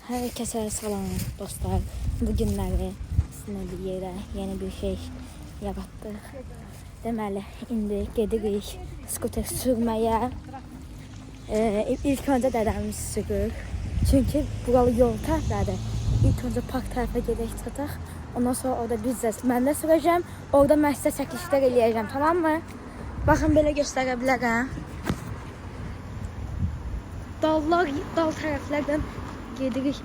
Herkese salam dostlar. Bugünləri sizinlə bir yerə yeni bir şey yaratdıq. Deməli, indi gedirik skuter sürməyə. İlk öncə dədəmiz sürür. Çünki buralı yol tərəflədir. İlk öncə park tərəfə gedək çataq. Ondan sonra orada mən də sürəcəm. Orada mən sizə çəkilişlər eləyəcəm, tamam mı? Baxın, belə göstərə bilərəm. Dal tərəflərdən gedirik.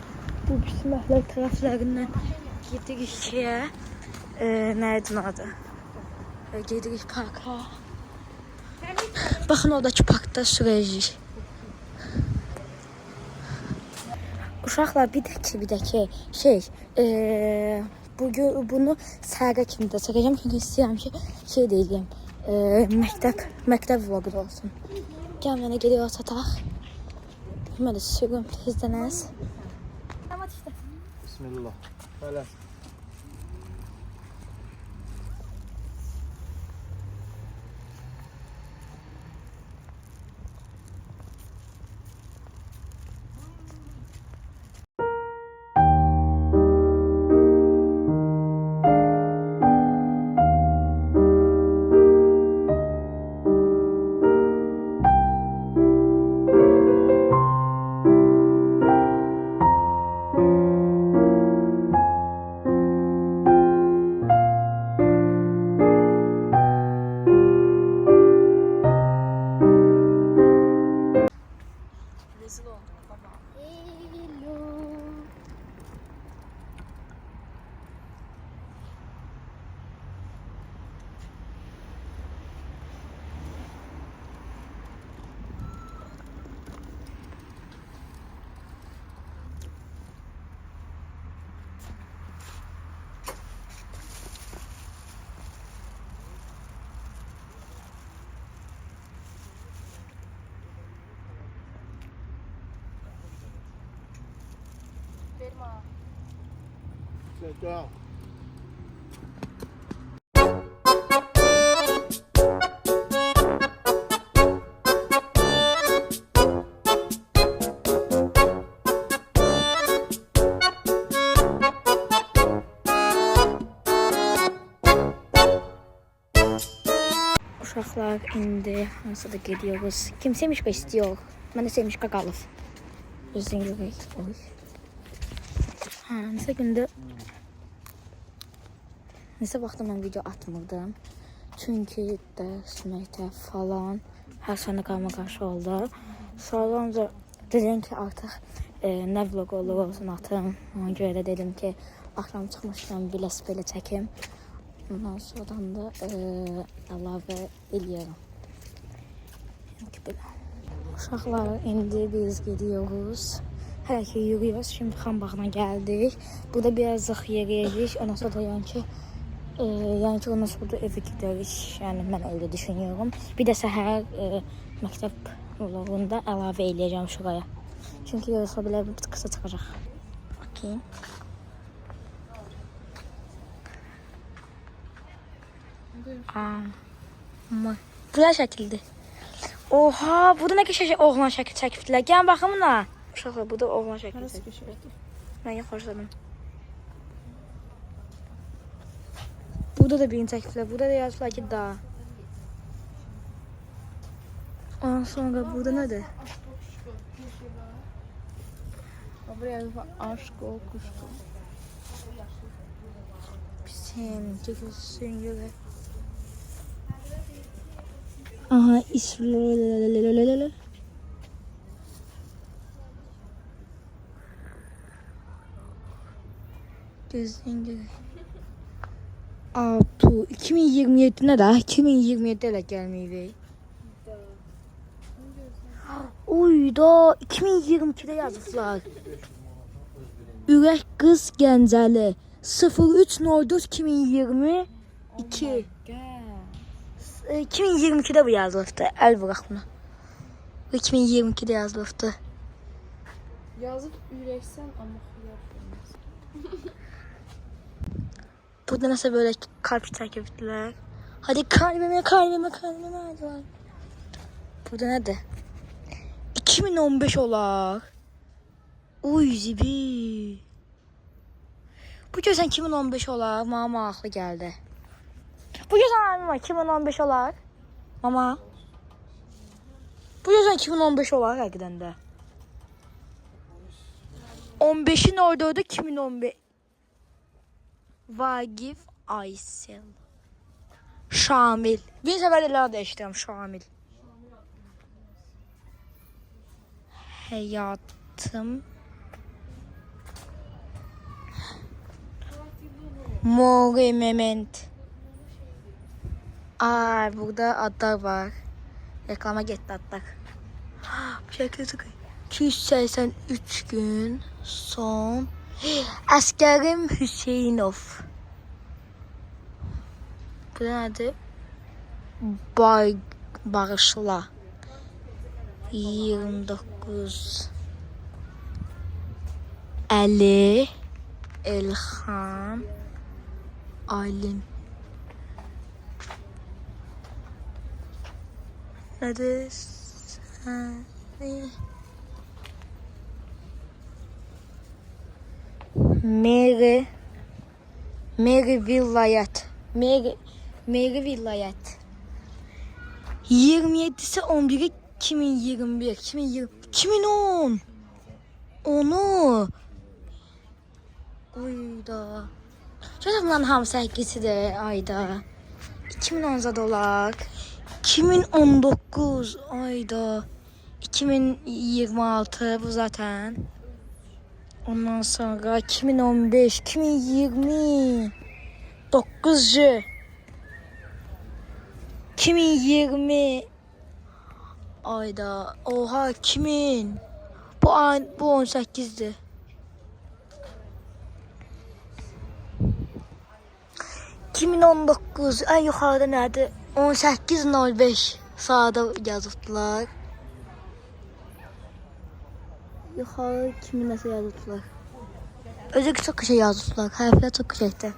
Bu bismillah tərəflərindən gedirik şeye. Neydi adı? Gedirik parka. Baxın, oradakı parkda sürəcəyik. Uşaqlar, bir də ki şey, bugün bunu səhərə kimi də çəkəcəm, çünki istəyirəm ki şey deyəcəm, məktəb vlogu da olsun. Gəl mənə gedirik çataq. Mən də sürüm tezdənəz. Bismillah. Böyle. Legal. Uşaqlar, indi hansıda gediyoruz. Kim semişqa istiyor? Mən də semişqa qalıb. Özün görək. Neçə gündür neçə vaxtda mən video atmırdım. Çünki dərs, məktəb falan hər sənə qarşı oldu. Sonra dedim ki artıq nə vlog olur olsun atım. Ona görə də dedim ki axşam çıxmışkən belə çəkim. Ondan sonradan da əlavə eləyərəm. Uşaqlar, indi biz gidiyoruz. Hələ ki yürüyoruz. Şimdi Xanbağına geldik. Burada birazcık yeriyəcəyik. Ondan sonra yani ki ondan sonra da evə gidərik. Yəni mən öyle düşünüyorum. Bir də səhər məktəb vlogunda əlavə eləyəcəm şuraya. Çünki yoxsa belə bir qısa çıxacaq. Bakayım. Güzel şəkildir. Oha, burada nə qəşəng oğlan şəkil çəkibdilər. Gəlin baxın buna. Uşaqlar, burada oğlan şəkil çəkibdilər. Mən yaxşıladım. Burada da birini çəkibdilər. Burada da yazıblar ki da. Ondan sonra burada nədir? Buraya yazıblar aşk ol kuşku. Bizim çəkilsin görə. Aha, İsrail. Gözün görə. 2027-nə də 2027-də elə gəlməyik. Uyda 2022-də yazıblar. Ürək qız Gəncəli 03.04 2022. 2022'de bu yazılıbdı. El bırak bunu. 2022'de yazılıbdı. Yazıp üretsen ama yapamaz. Burada nasıl böyle kalp çəkibdilər. Hadi kalbime hadi var. Burada nədir? 2015 olar. Uy zibi. Bu görsən 2015 olar. Mama aklı geldi. Bu görsən 2015 olar. Mama. Bu görsən 2015 olar həqiqətən də. 15'in orada 2015. Vagif Aysel. Şamil. Bir sefer de değiştirdim Şamil. Hayatım. Moment. Aa, burada adlar var. Reklama gitti adlar. Bir şekilde tıkayım. 283 gün son. Askerim Hüseyinov. Bu nedir? Barışla. 29. Ali. Elhan. Alim. Nedir? Meri Vilayet. Meri Vilayet. 27'si 11'i 2021. 2010. Onu. Uyda. Zaten bunların hamısı həqiqidir ayda. 2010 dolar. 2019 ayda. 2026 bu zaten. Ondan sonra 2015, 2020, 9'cu, 2020 ayda. Oha 2000. Bu ay bu 18'di. ...2019 en yukarıda nerede? 18.05 sağda yazıttılar. Yukarı kimin nasıl yazdılar? Özellikle çok şey yazdılar. Harfler çok şeydi.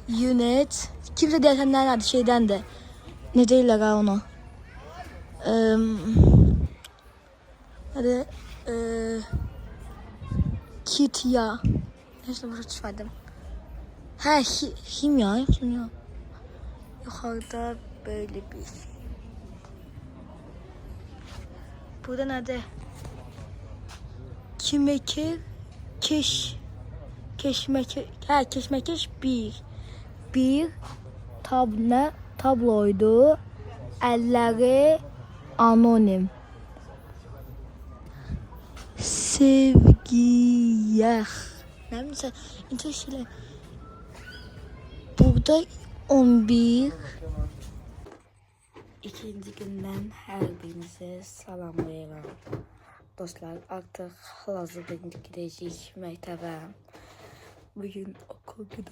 Unit. Kimse dersen nerede şeyden de. Ne değiller ha onu. Hadi. Kit ya. Neyse burada çıkardım. Ha kimya. Yukarıda böyle bir. Burada nerede? Keşmekeş bir tabloydu. Elleri anonim. Sevgiye. Ne bileyim sen. Burada 11. İkinci gündən hər birinizi salamlayıram. Dostlar, artıq hal-hazırda gedəcəyik məktəbə. Bugün okul günü.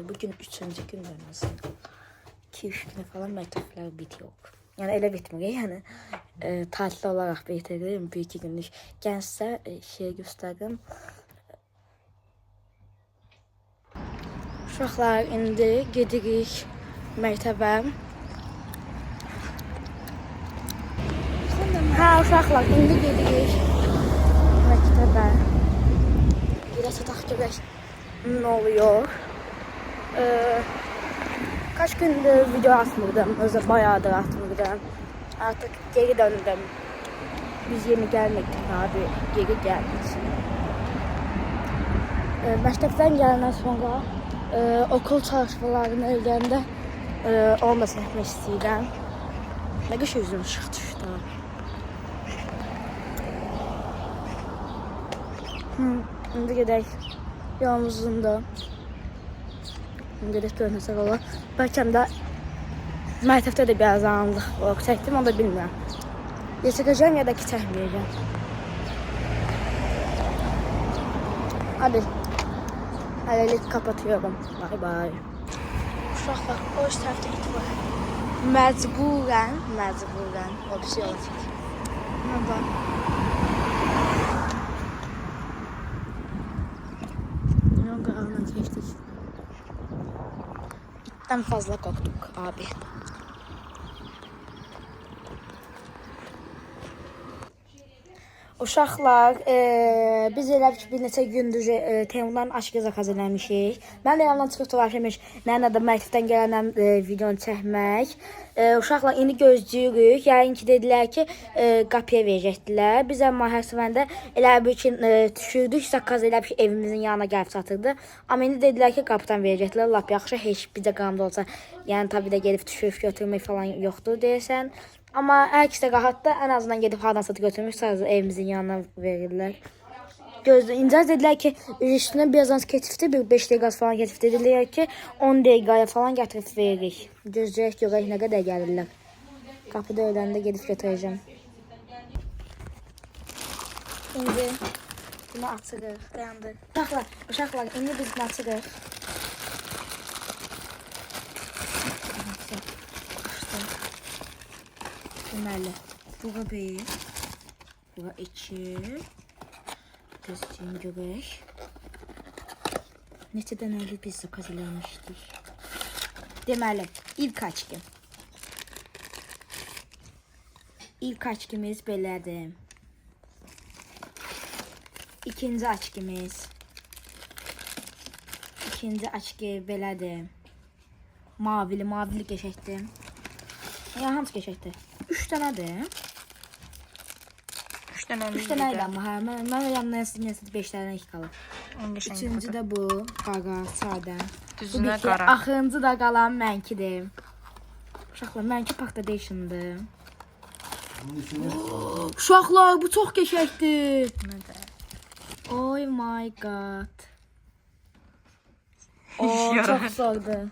Bugün 3-cü gündən aslında. 2-3 günə falan məktəblər bitiyor. Yəni elə bitmir, yəni tatil olaraq bitirir. 1-2 günlük. Gəlsə şey göstərim. Uşaqlar, indi gedirik məktəbə. Ha uşaqlar, indi gedirik məktəbə. Biraz ataq görək nə oluyor. Kaç gündür video atmırdım. Özü bayağıdır atmırdım. Artık geri döndüm. Biz yeni gelmektik abi. Geri geldik. Məktəbdən gələndən sonra okul çalışmalarını eləyəndə onu da çəkmək istəyirəm. Nə qəşəng üzüm işıq düşdü. İndi gedək yolumuzun da. İndi gedək görünəcək olar. Bəlkə də məktəbdə də biraz anlıq vlog çəkdim, onu da bilmirəm. Ya çəkəcəm ya da ki çəkməyəcəm. Hadi. Hələlik kapatıyorum. Bye bye. Uşaqlar, o üst tərəfdə it var. Məcburən o bir şey olacaq. Buna bax. Yol qırağına keçdik. İtdən fazla qorxduq abi. Uşaqlar, biz elə bir neçə gündür Teymurdan aşkı zakaz eləmişik. Mən də yandan çıxıb dolaşmış, mənə də məktəbdən gələnəm videonu çəkmək. Uşaqlar indi gözləyirik. Yəni ki dedilər ki, qapıya verəcəkdilər. Biz amma hər səfərində elə bir ki düşürdük, zakaz elə bir ki evimizin yanına gəlib çatırdı. Amma indi dedilər ki, qapıdan verəcəkdilər. Lap yaxşı, heç bizə qamda olsa, yəni tabii də gedib düşürüb götürmək falan yoxdur deyəsən. Amma hər ikisi də rahatdır. Ən azından gedib hardansa götürmüş, sadəcə evimizin yanına verirlər. İncəz dedilər ki, üstünə birazdan ketifdir, bir 5 dəqiqə falan ketifdir. Dedilər ki, 10 dəqiqəyə falan gətirib veririk. Gözləyək görək nə qədər gəlirlər. Qapıda öləndə gedib götürəcəm. İndi bunu açırıq, dayandır. Uşaqlar, indi biz bunu açırıq. Deməli, bura 1, bura 2, gözləyim görək. Neçə dənəli biz zakaz eləmişdik. Deməli, ilk açqı. İlk açqımız belədir. İkinci açqımız. İkinci açqı belədir. Mavili qəşəkdir. Ya hansı qəşəkdir? 3 dənədir. 3 dənə 3 dənə idi amma hə. Mən yanına nəsə 5 dənə qalır. Üçüncü də bu, qara, sadə. Düzünə qara. Axırıncı da qalan mənkidir. Uşaqlar, mənki Pactadation'dır. Uşaqlar, bu çox qəşəkdir. Oh my god. O, çox zordur.